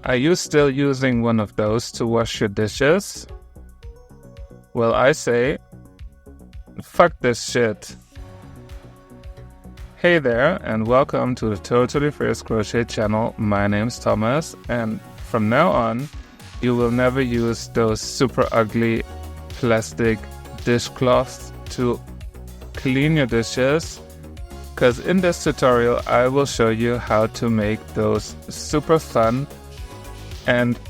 Are you still using one of those to wash your dishes? Well, I say, fuck this shit. Hey there, and welcome to the Totally First Crochet channel. My name's Thomas, and from now on, you will never use those super ugly plastic dishcloths to clean your dishes, because in this tutorial, I will show you how to make those super fun and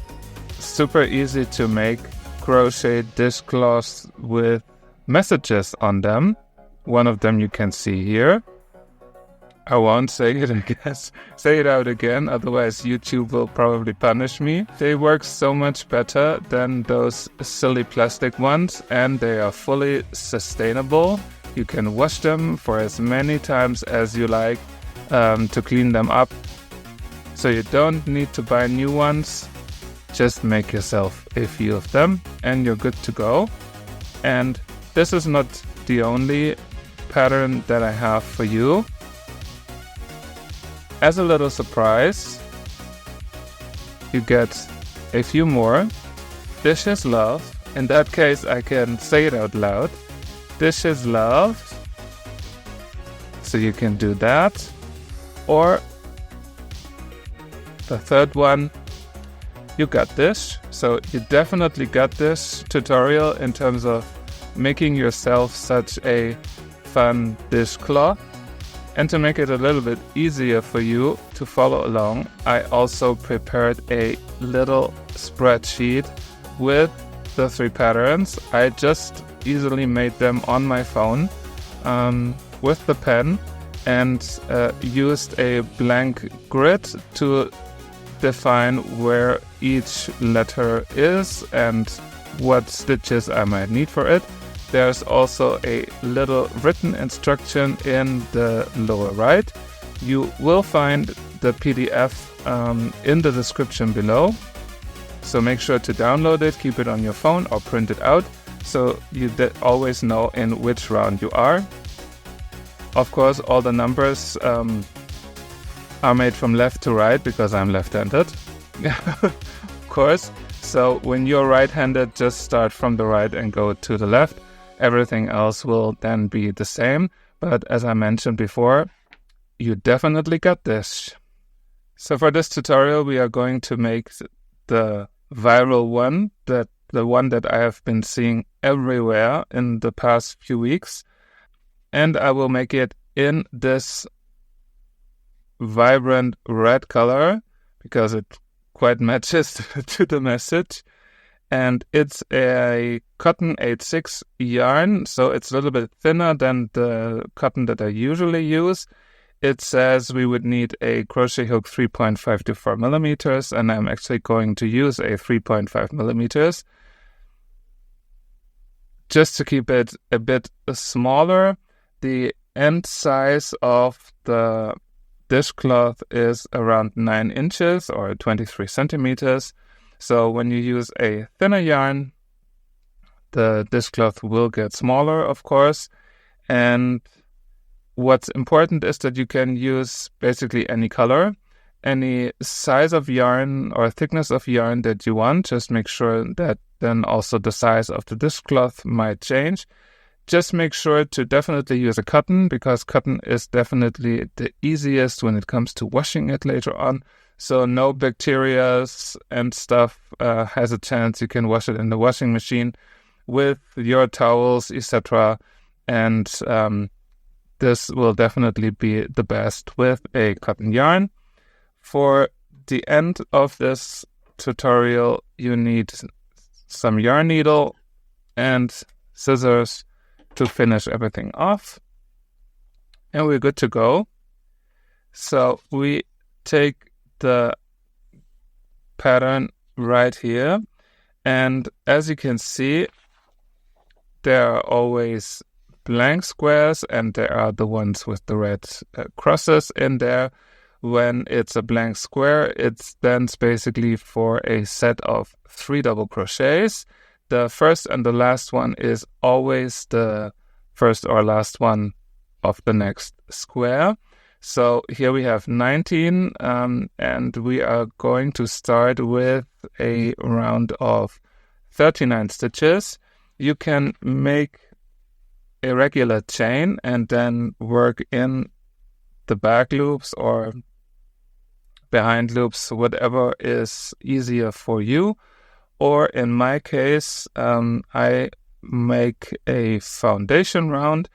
super easy to make crochet dishcloths with messages on them. One of them you can see here. I won't say it out again, otherwise YouTube will probably punish me. They work so much better than those silly plastic ones, and they are fully sustainable. You can wash them for as many times as you like to clean them up. So you don't need to buy new ones. Just make yourself a few of them and you're good to go. And this is not the only pattern that I have for you. As a little surprise, you get a few more. Dish is love. In that case, I can say it out loud. Dish is love. So you can do that. Or the third one, you got this. So you definitely got this tutorial in terms of making yourself such a fun dishcloth. And to make it a little bit easier for you to follow along, I also prepared a little spreadsheet with the 3 patterns. I just easily made them on my phone with the pen and used a blank grid to define where each letter is and what stitches I might need for it. There's also a little written instruction in the lower right. You will find the PDF in the description below. So make sure to download it, keep it on your phone or print it out so you always know in which round you are. Of course, all the numbers are made from left to right because I'm left-handed. Of course. So when you're right-handed, just start from the right and go to the left. Everything else will then be the same, but as I mentioned before, you definitely got this. So for this tutorial, we are going to make the viral one, the one that I have been seeing everywhere in the past few weeks, and I will make it in this vibrant red color because it quite matches to the message. And it's a cotton 8/6 yarn, so it's a little bit thinner than the cotton that I usually use. It says we would need a crochet hook 3.5 to 4 millimeters, and I'm actually going to use a 3.5 millimeters. Just to keep it a bit smaller, the end size of the dishcloth is around 9 inches or 23 centimeters. So when you use a thinner yarn, the dishcloth will get smaller, of course. And what's important is that you can use basically any color, any size of yarn or thickness of yarn that you want. Just make sure that then also the size of the dishcloth might change. Just make sure to definitely use a cotton because cotton is definitely the easiest when it comes to washing it later on. So no bacteria and stuff has a chance. You can wash it in the washing machine with your towels, etc. And this will definitely be the best with a cotton yarn. For the end of this tutorial, you need some yarn needle and scissors to finish everything off. And we're good to go. So we take the pattern right here, and as you can see, there are always blank squares and there are the ones with the red crosses in there. When it's a blank square, it stands basically for a set of 3 double crochets. The first and the last one is always the first or last one of the next square. So here we have 19, and we are going to start with a round of 39 stitches. You can make a regular chain and then work in the back loops or behind loops, whatever is easier for you. Or in my case, I make a foundation round,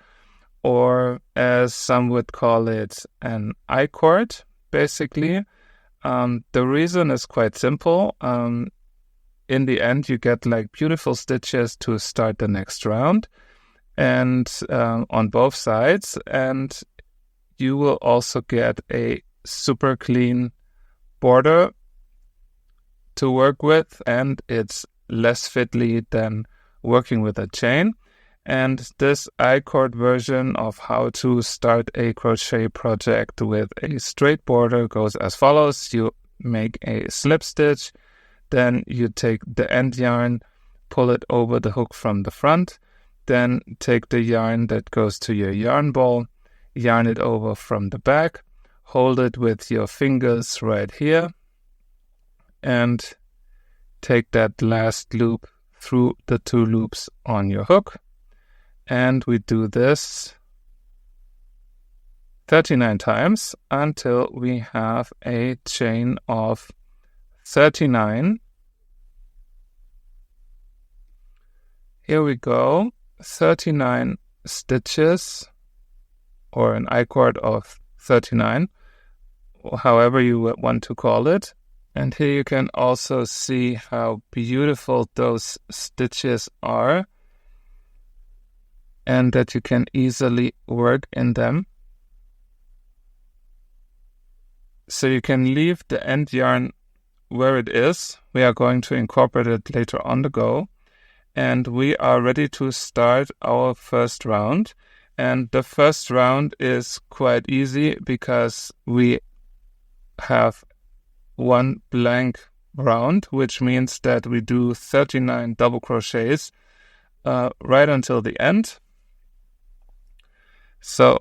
or as some would call it, an I-cord, basically. The reason is quite simple. In the end, you get like beautiful stitches to start the next round, and on both sides, and you will also get a super clean border to work with, and it's less fiddly than working with a chain. And this I-cord version of how to start a crochet project with a straight border goes as follows. You make a slip stitch, then you take the end yarn, pull it over the hook from the front, then take the yarn that goes to your yarn ball, yarn it over from the back, hold it with your fingers right here, and take that last loop through the 2 loops on your hook. And we do this 39 times until we have a chain of 39. Here we go, 39 stitches, or an I-cord of 39, however you want to call it. And here you can also see how beautiful those stitches are, and that you can easily work in them. So you can leave the end yarn where it is. We are going to incorporate it later on the go. And we are ready to start our first round. And the first round is quite easy because we have one blank round, which means that we do 39 double crochets right until the end. So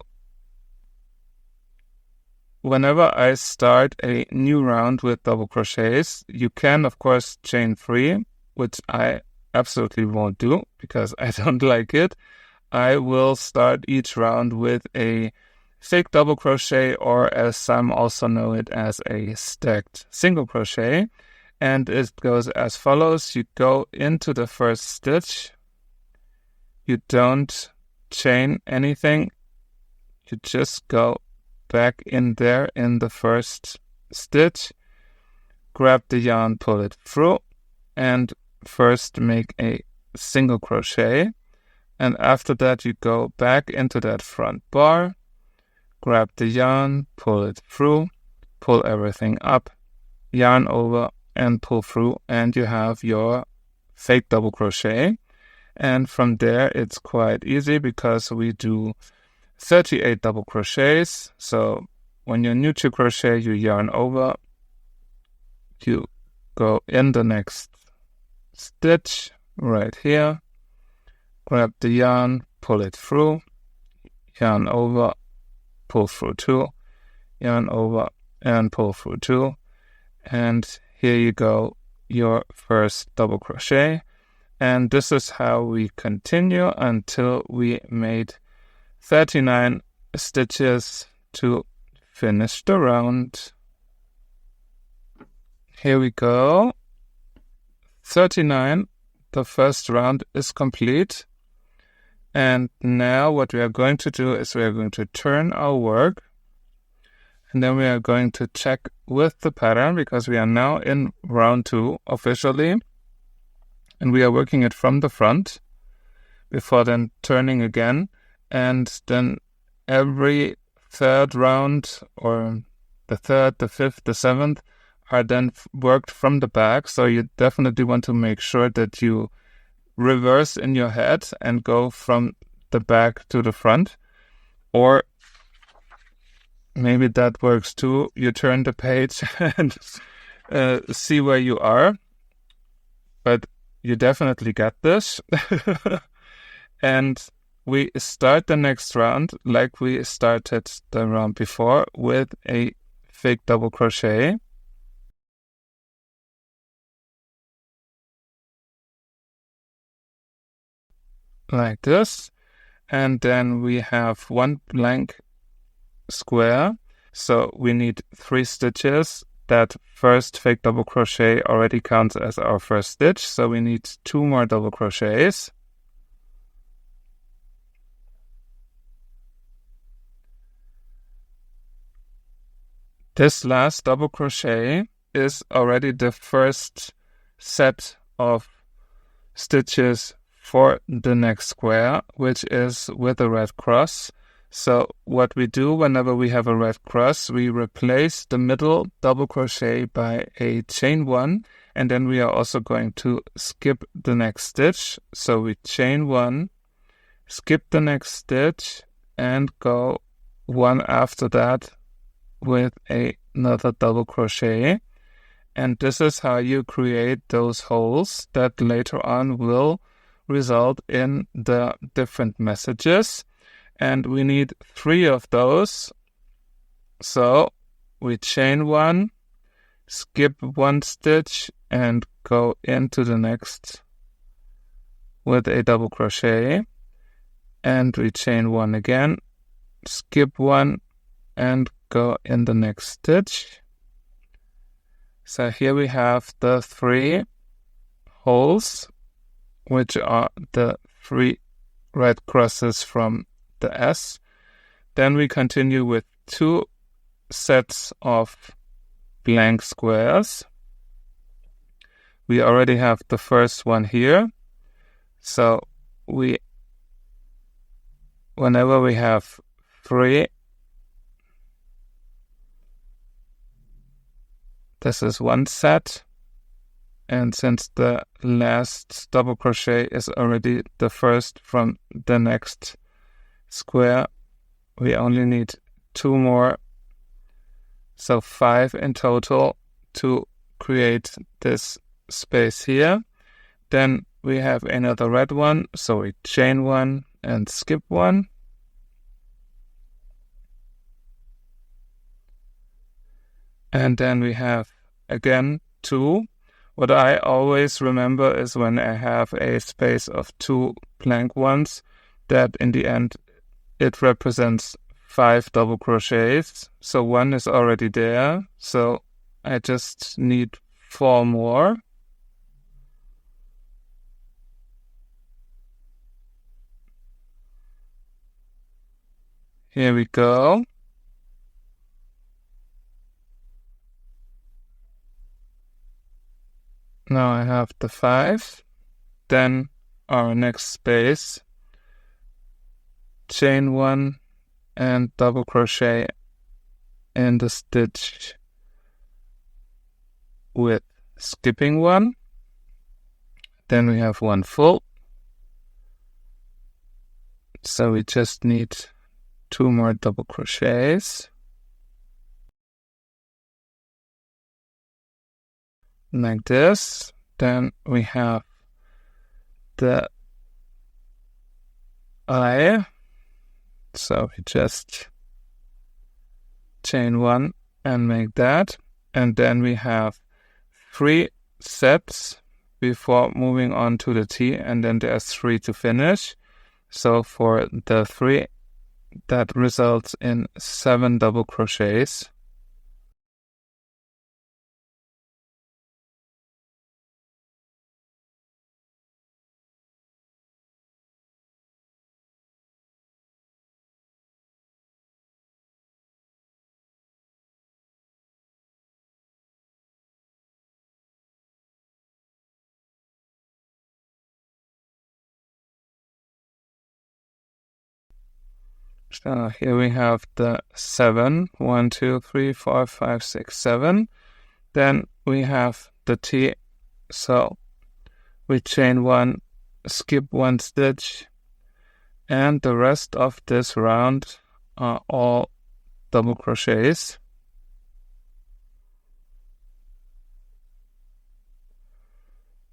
whenever I start a new round with double crochets, you can of course chain free, which I absolutely won't do because I don't like it. I will start each round with a fake double crochet, or as some also know it as a stacked single crochet. And it goes as follows. You go into the first stitch. You don't chain anything. You just go back in there in the first stitch, grab the yarn, pull it through, and first make a single crochet. And after that, you go back into that front bar, grab the yarn, pull it through, pull everything up, yarn over, and pull through, and you have your fake double crochet. And from there, it's quite easy because we do 38 double crochets. So when you're new to crochet, you yarn over, you go in the next stitch right here, grab the yarn, pull it through, yarn over, pull through 2, yarn over, and pull through 2. And here you go, your first double crochet. And this is how we continue until we made 39 stitches to finish the round. Here we go. 39. The first round is complete. And now what we are going to do is we are going to turn our work. And then we are going to check with the pattern because we are now in round 2 officially. And we are working it from the front before then turning again. And then every third round, or the third, the fifth, the seventh, are then worked from the back. So you definitely want to make sure that you reverse in your head and go from the back to the front. Or maybe that works too. You turn the page and see where you are. But you definitely get this. And we start the next round like we started the round before with a fake double crochet. Like this. And then we have one blank square. So we need 3 stitches. That first fake double crochet already counts as our first stitch. So we need 2 more double crochets. This last double crochet is already the first set of stitches for the next square, which is with a red cross. So what we do whenever we have a red cross, we replace the middle double crochet by a chain 1, and then we are also going to skip the next stitch. So we chain 1, skip the next stitch, and go one after that with another double crochet. And this is how you create those holes that later on will result in the different messages. And we need 3 of those. So we chain 1, skip 1 stitch, and go into the next with a double crochet. And we chain 1 again, skip 1, and go in the next stitch. So here we have the 3 holes, which are the 3 red crosses from the S. Then we continue with 2 sets of blank squares. We already have the first one here. So whenever we have 3, this is 1 set. And since the last double crochet is already the first from the next square, we only need 2 more. So 5 in total to create this space here. Then we have another red one. So we chain 1 and skip 1. And then we have again 2. What I always remember is when I have a space of 2 blank ones, that in the end it represents 5 double crochets. So 1 is already there. So I just need 4 more. Here we go. Now I have the 5. Then our next space, chain 1 and double crochet in the stitch with skipping 1. Then we have 1 full. So we just need 2 more double crochets. Like this. Then we have the eye. So we just chain 1 and make that. And then we have 3 sets before moving on to the T, and then there's 3 to finish. So for the 3, that results in 7 double crochets. So here we have the 7. 1, 2, 3, 4, 5, 6, 7. Then we have the T. So we chain 1, skip 1 stitch, and the rest of this round are all double crochets.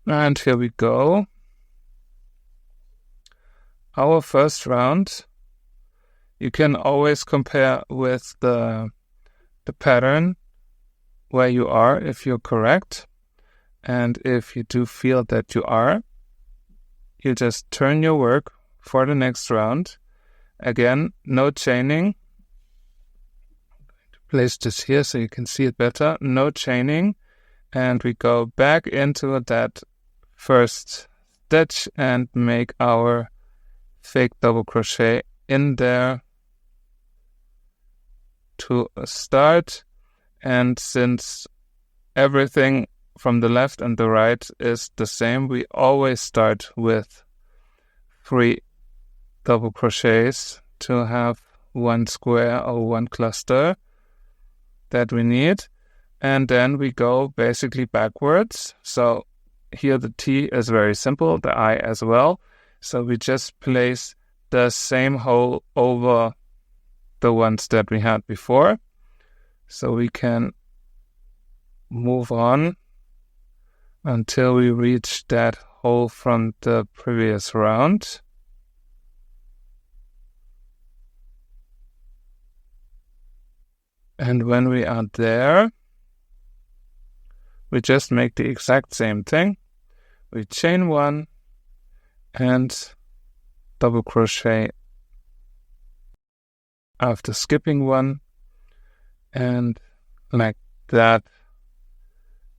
And here we go. our first round, you can always compare with the pattern where you are, if you're correct. And if you do feel that you are, you just turn your work for the next round. Again, no chaining. Place this here so you can see it better. No chaining. And we go back into that first stitch and make our fake double crochet in there to start. And since everything from the left and the right is the same, we always start with 3 double crochets to have one square or one cluster that we need. And then we go basically backwards. So here the T is very simple, the I as well. So we just place the same hole over the ones that we had before. So we can move on until we reach that hole from the previous round. And when we are there, we just make the exact same thing. We chain 1 and double crochet after skipping 1, and like that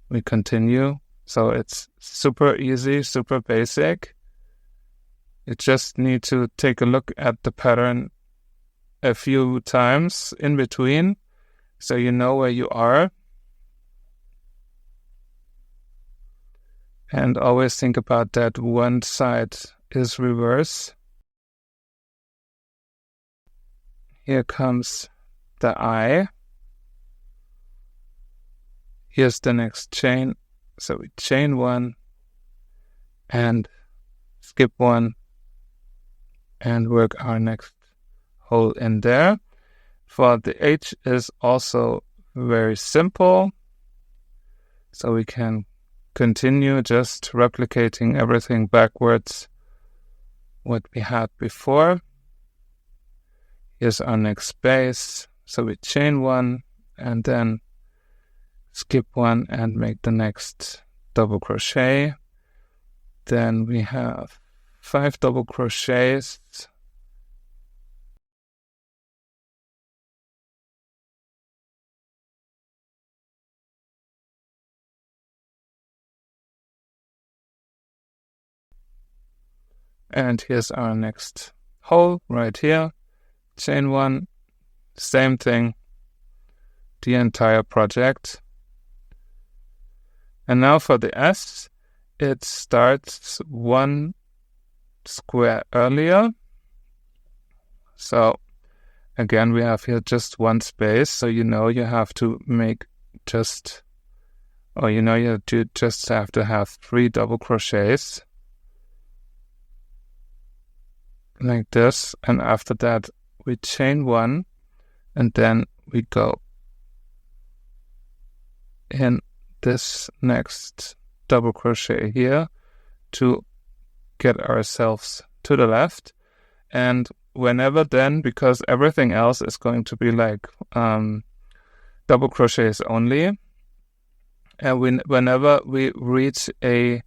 we continue. So it's super easy, super basic. You just need to take a look at the pattern a few times in between so you know where you are. And always think about that one side is reverse. Here comes the I. Here's the next chain. So we chain 1 and skip 1 and work our next hole in there. For the H is also very simple. So we can continue just replicating everything backwards what we had before. Here's our next space. So we chain 1 and then skip 1 and make the next double crochet. Then we have 5 double crochets. And here's our next hole right here. Chain 1, same thing, the entire project. And now for the S, it starts 1 square earlier. So again, we have here just 1 space. So you know you have to make just, or you know you just have to have 3 double crochets. Like this, and after that we chain 1 and then we go in this next double crochet here to get ourselves to the left. And whenever then, because everything else is going to be like double crochets only, and whenever we reach a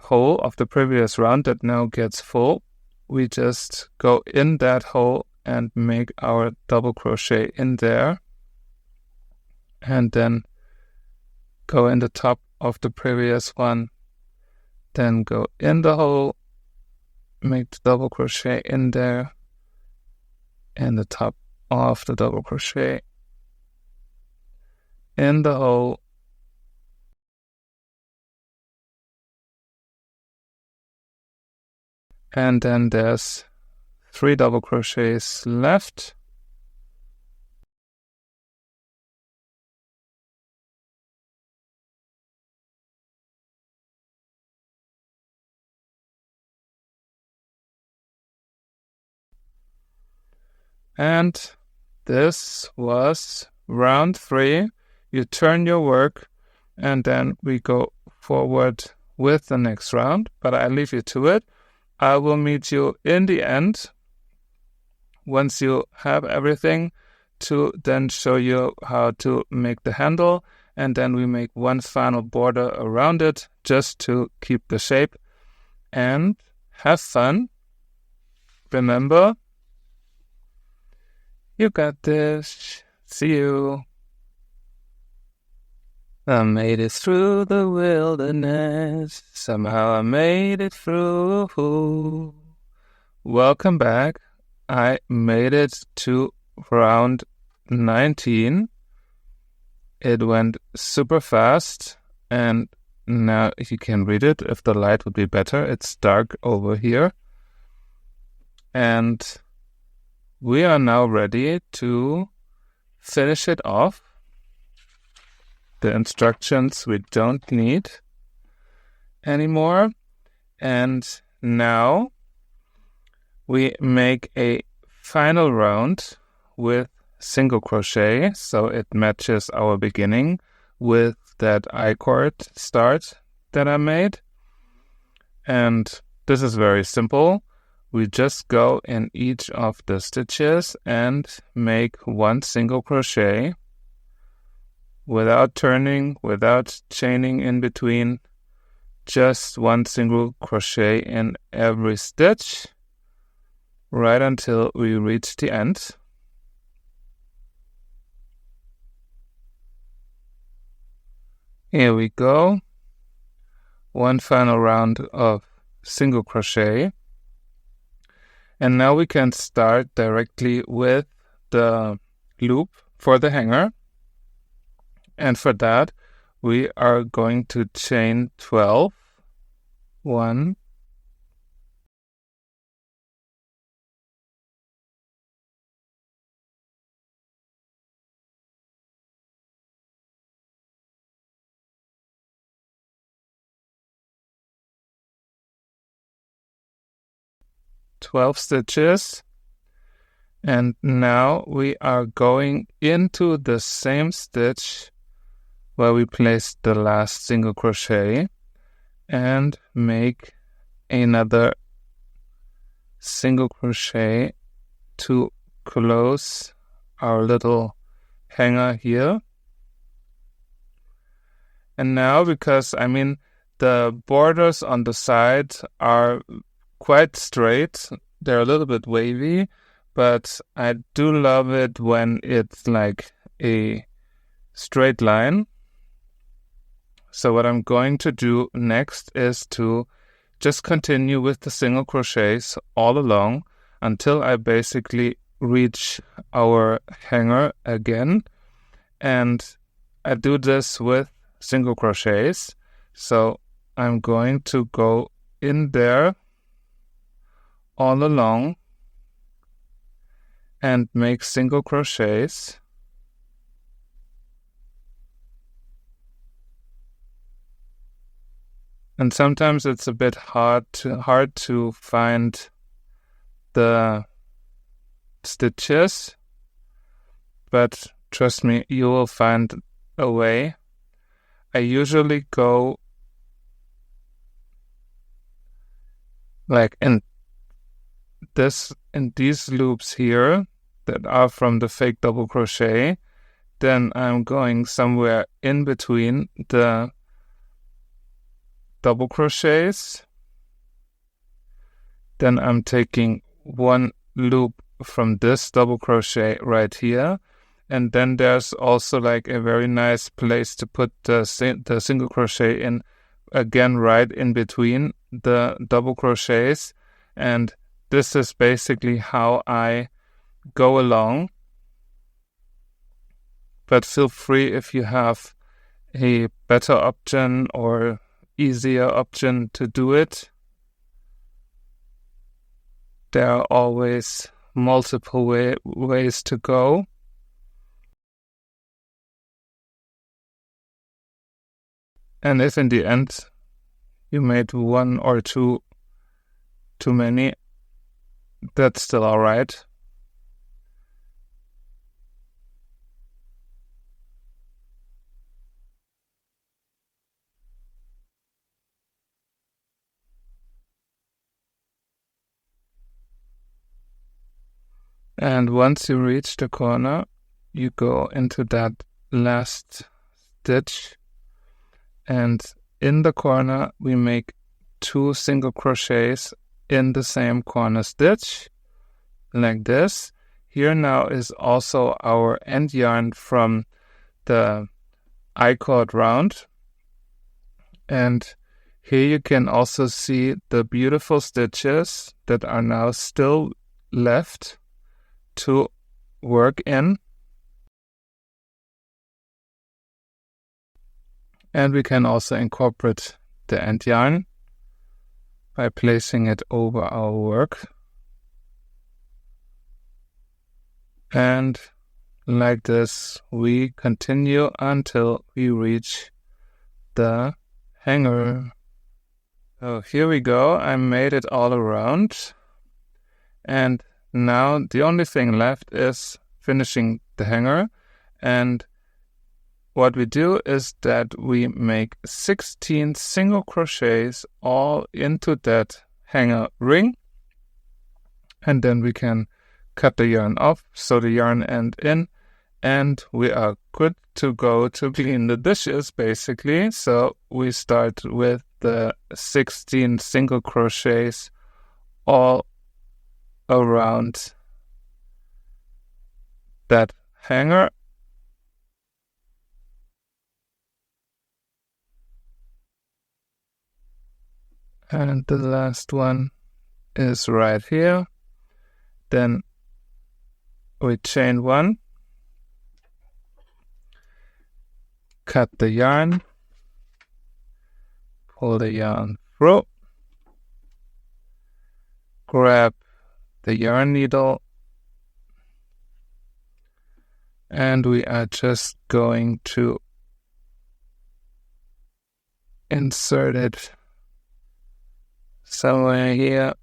hole of the previous round that now gets full, we just go in that hole and make our double crochet in there, and then go in the top of the previous one, then go in the hole, make the double crochet in there, and the top of the double crochet in the hole, and then there's 3 double crochets left. And this was round 3. You turn your work and then we go forward with the next round, but I leave you to it. I will meet you in the end once you have everything to then show you how to make the handle, and then we make one final border around it just to keep the shape. And have fun. Remember, you got this. See you. I made it through the wilderness. Somehow I made it through. Welcome back. I made it to round 19. It went super fast, and now you can read it if the light would be better. It's dark over here. And we are now ready to finish it off. The instructions we don't need anymore. And now we make a final round with single crochet, so it matches our beginning with that I-cord start that I made. And this is very simple. We just go in each of the stitches and make one single crochet without turning, without chaining in between, just one single crochet in every stitch right until we reach the end. Here we go. One final round of single crochet. And now we can start directly with the loop for the hanger. And for that, we are going to chain 12. 1, 12 stitches. And now we are going into the same stitch where we placed the last single crochet and make another single crochet to close our little hanger here. And now, because the borders on the side are quite straight, they're a little bit wavy, but I do love it when it's like a straight line. So what I'm going to do next is to just continue with the single crochets all along until I basically reach our hanger again. And I do this with single crochets. So I'm going to go in there all along and make single crochets. And sometimes it's a bit hard to find the stitches, but trust me, you will find a way. I usually go like in these loops here that are from the fake double crochet. Then I'm going somewhere in between the double crochets. Then I'm taking one loop from this double crochet right here, and then there's also like a very nice place to put the single crochet in, again right in between the double crochets. And this is basically how I go along. But feel free, if you have a better option or easier option to do it. There are always multiple ways to go. And if in the end you made one or two too many, that's still all right. And once you reach the corner, you go into that last stitch, and in the corner we make 2 single crochets in the same corner stitch, like this. Here now is also our end yarn from the I-cord round, and here you can also see the beautiful stitches that are now still left to work in. And we can also incorporate the end yarn by placing it over our work. And like this, we continue until we reach the hanger. So here we go. I made it all around. And now the only thing left is finishing the hanger. And what we do is that we make 16 single crochets all into that hanger ring. And then we can cut the yarn off, sew the yarn end in, and we are good to go to clean the dishes, basically. So we start with the 16 single crochets all around that hanger. And the last one is right here. Then we chain 1, cut the yarn, pull the yarn through, grab the yarn needle, and we are just going to insert it somewhere here,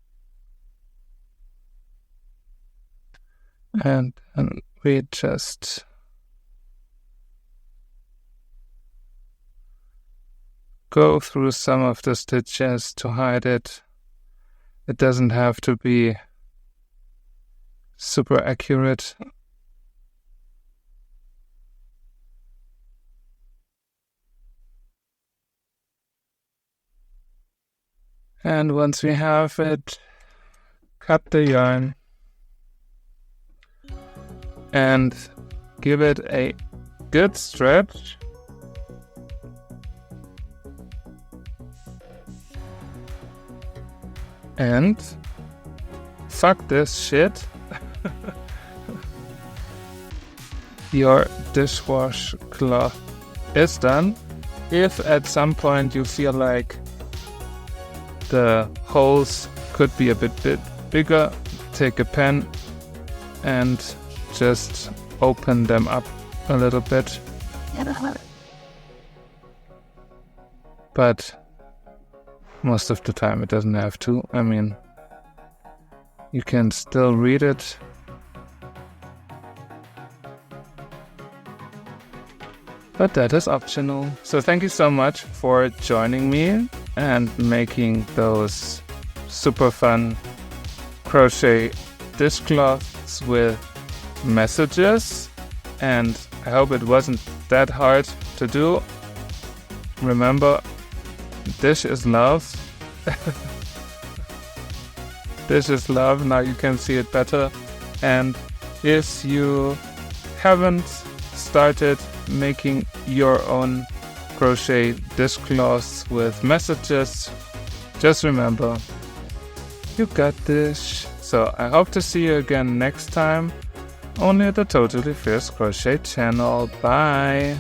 and we just go through some of the stitches to hide it. It doesn't have to be super accurate. And once we have it, cut the yarn and give it a good stretch. And fuck this shit. Your dishwash cloth is done. If at some point you feel like the holes could be a bit bigger, take a pen and just open them up a little bit. But most of the time it doesn't have to. I mean, you can still read it. But that is optional. So thank you so much for joining me and making those super fun crochet dishcloths with messages. And I hope it wasn't that hard to do. Remember, dish is love. Dish is love. Now you can see it better. And if you haven't started making your own crochet dishcloths with messages, just remember, you got this. So I hope to see you again next time, only at the Totally Fierce Crochet channel. Bye!